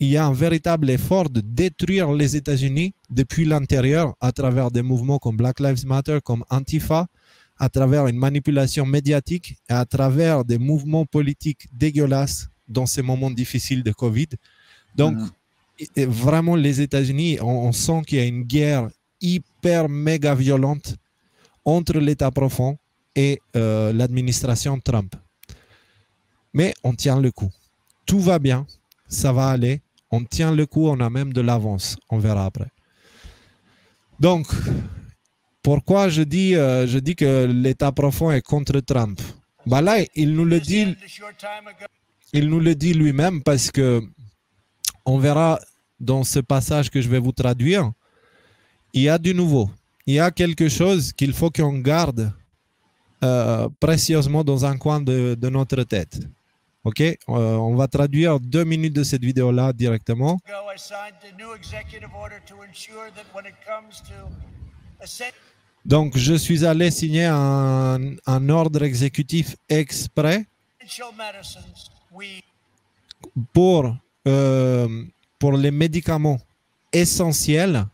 il y a un véritable effort de détruire les États-Unis depuis l'intérieur à travers des mouvements comme Black Lives Matter, comme Antifa, à travers une manipulation médiatique et à travers des mouvements politiques dégueulasses dans ces moments difficiles de Covid. Donc, vraiment, les États-Unis, on sent qu'il y a une guerre hyper méga violente entre l'État profond et l'administration Trump. Mais on tient le coup. Tout va bien, ça va aller. On tient le coup, on a même de l'avance. On verra après. Donc, pourquoi je dis que l'État profond est contre Trump? Bah là, il nous le dit lui-même parce que on verra dans ce passage que je vais vous traduire, il y a du nouveau. Il y a quelque chose qu'il faut qu'on garde précieusement dans un coin de notre tête. Ok, on va traduire 2 minutes de cette vidéo-là directement. Donc, je suis allé signer un ordre exécutif exprès pour les médicaments essentiels.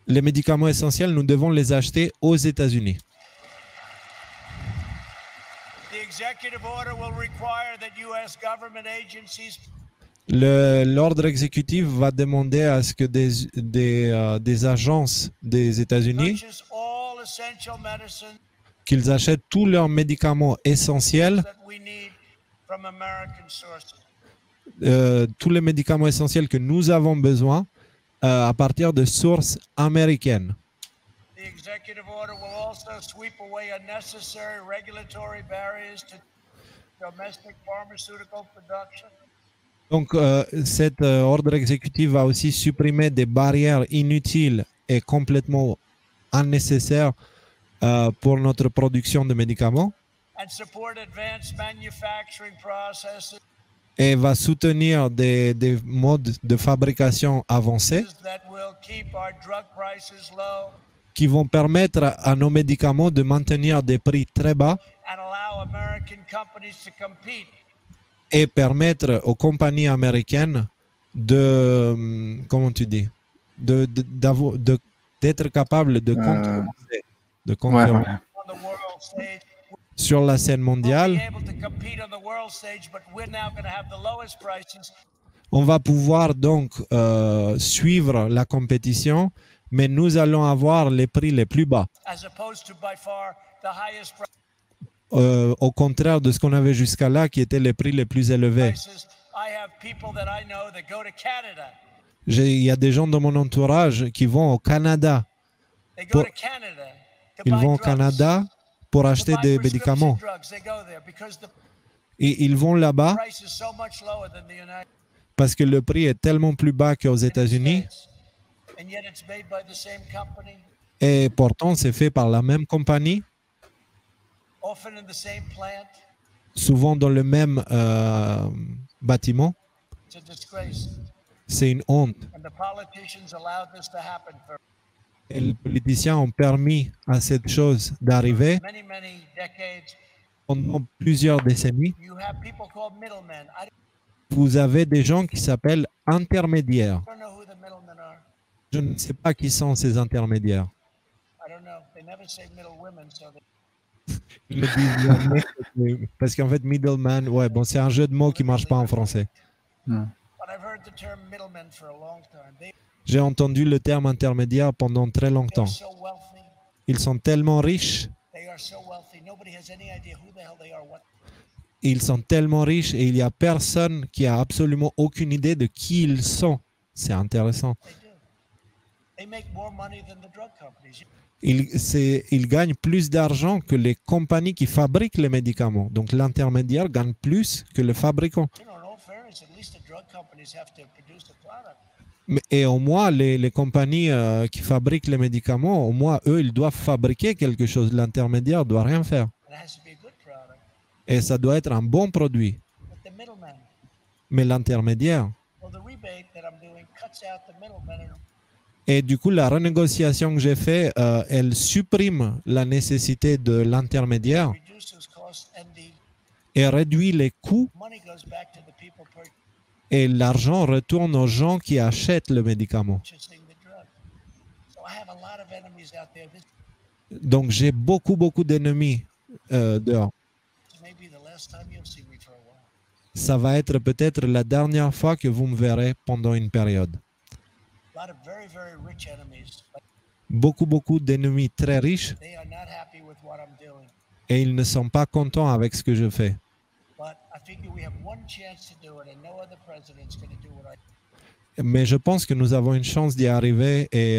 Les médicaments essentiels, nous devons les acheter aux États-Unis. L'ordre exécutif va demander à ce que des agences des États-Unis qu'ils achètent tous leurs médicaments essentiels, tous les médicaments essentiels que nous avons besoin à partir de sources américaines. Donc, cet ordre exécutif va aussi supprimer des barrières inutiles et complètement unnecessaires pour notre production de médicaments et va soutenir des modes de fabrication avancés qui vont permettre à nos médicaments de maintenir des prix très bas et permettre aux compagnies américaines de, comment tu dis, d'être capables de concurrencer sur la scène mondiale. On va pouvoir donc suivre la compétition, mais nous allons avoir les prix les plus bas. Au contraire de ce qu'on avait jusqu'à là, qui étaient les prix les plus élevés. Il y a des gens dans mon entourage qui vont au Canada. Ils vont au Canada pour acheter des médicaments. Et ils vont là-bas parce que le prix est tellement plus bas qu'aux États-Unis. Et pourtant, c'est fait par la même compagnie. Souvent dans le même bâtiment. C'est une honte. Et les politiciens ont permis à cette chose d'arriver pendant plusieurs décennies. Vous avez des gens qui s'appellent intermédiaires. Je ne sais pas qui sont ces intermédiaires. Ils le disent jamais, parce qu'en fait, middleman, ouais, bon, c'est un jeu de mots qui ne marche pas en français. J'ai entendu le terme intermédiaire pendant très longtemps. Ils sont tellement riches. Ils sont tellement riches et il n'y a personne qui a absolument aucune idée de qui ils sont. C'est intéressant. Ils gagnent plus d'argent que les compagnies qui fabriquent les médicaments. Donc l'intermédiaire gagne plus que le fabricant. Et au moins, les compagnies qui fabriquent les médicaments, au moins, eux, ils doivent fabriquer quelque chose. L'intermédiaire ne doit rien faire. Et ça doit être un bon produit. Mais l'intermédiaire... Et du coup, la renégociation que j'ai faite, elle supprime la nécessité de l'intermédiaire et réduit les coûts money goes back to the people et l'argent retourne aux gens qui achètent le médicament. purchasing the drug. So I have a lot of enemies out there. This Donc j'ai beaucoup d'ennemis dehors. may be the last time you'll see me for a while. Ça va être peut-être la dernière fois que vous me verrez pendant une période. A lot of very, very rich enemies, but Beaucoup d'ennemis très riches they are not happy with what I'm doing. et ils ne sont pas contents avec ce que je fais. But I figure we have one chance to do it, and no other president's going to do what I. Mais je pense que nous avons une chance d'y arriver et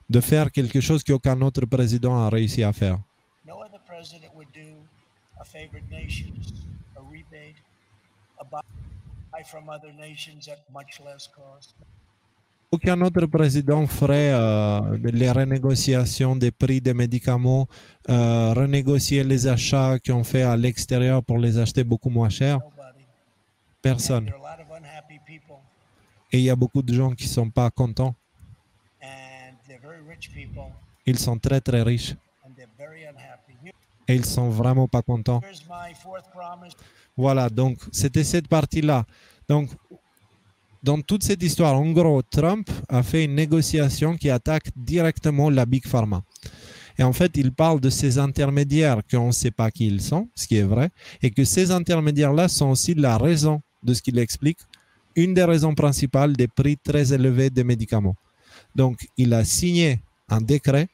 de faire quelque chose qu'aucun autre président a réussi à faire. No other president would do a favored nations, a rebate, a buy from other nations at much less cost. Aucun autre président ferait les renégociations des prix des médicaments, renégocier les achats qu'on fait à l'extérieur pour les acheter beaucoup moins cher. Nobody. Personne. There are a lot of unhappy people, Et il y a beaucoup de gens qui ne sont pas contents. and they're very rich people, Ils sont très riches and they're very unhappy. et ils sont vraiment pas contents. Here's my fourth promise. Voilà, donc c'était cette partie-là. Donc, dans toute cette histoire, en gros, Trump a fait une négociation qui attaque directement la Big Pharma. Et en fait, il parle de ces intermédiaires qu'on ne sait pas qui ils sont, ce qui est vrai, et que ces intermédiaires-là sont aussi la raison de ce qu'il explique, une des raisons principales des prix très élevés des médicaments. Donc, il a signé un décret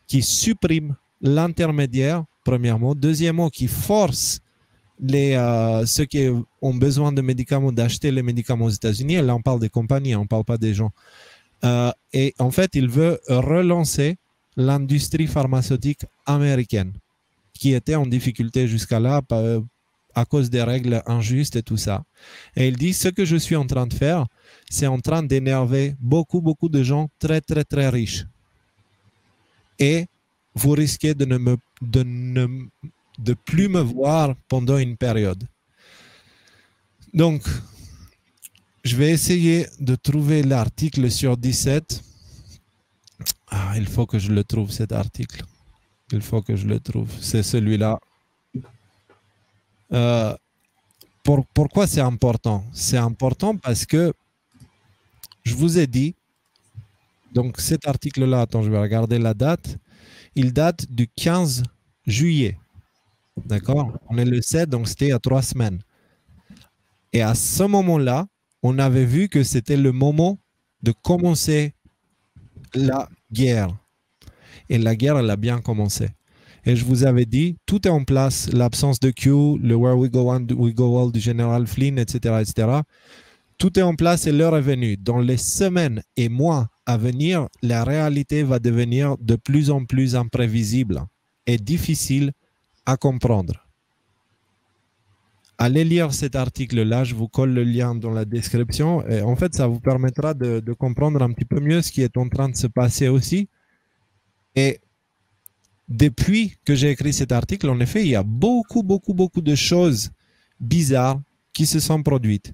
qui supprime l'intermédiaire, premièrement. Deuxièmement, qui force ceux qui ont besoin de médicaments d'acheter les médicaments aux États-Unis. Et là, on parle des compagnies, on ne parle pas des gens. Et en fait, il veut relancer l'industrie pharmaceutique américaine, qui était en difficulté jusqu'à là à cause des règles injustes et tout ça. Et il dit, ce que je suis en train de faire, c'est en train d'énerver beaucoup de gens très riches. Et vous risquez de plus me voir pendant une période. Donc, je vais essayer de trouver l'article sur 17. Ah, il faut que je le trouve, cet article. Il faut que je le trouve. C'est celui-là. Pourquoi c'est important? C'est important parce que je vous ai dit, donc cet article-là, attends, je vais regarder la date. Il date du 15 juillet. D'accord? On est le 7, donc c'était il y a 3 semaines. Et à ce moment-là, on avait vu que c'était le moment de commencer la guerre. Et la guerre, elle a bien commencé. Et je vous avais dit, tout est en place, l'absence de Q, le Where We Go On, We Go All du général Flynn, etc. Tout est en place et l'heure est venue. Dans les semaines et mois à venir, la réalité va devenir de plus en plus imprévisible et difficile à comprendre. Allez lire cet article-là, je vous colle le lien dans la description. Et en fait, ça vous permettra de comprendre un petit peu mieux ce qui est en train de se passer aussi. Et depuis que j'ai écrit cet article, en effet, il y a beaucoup de choses bizarres qui se sont produites.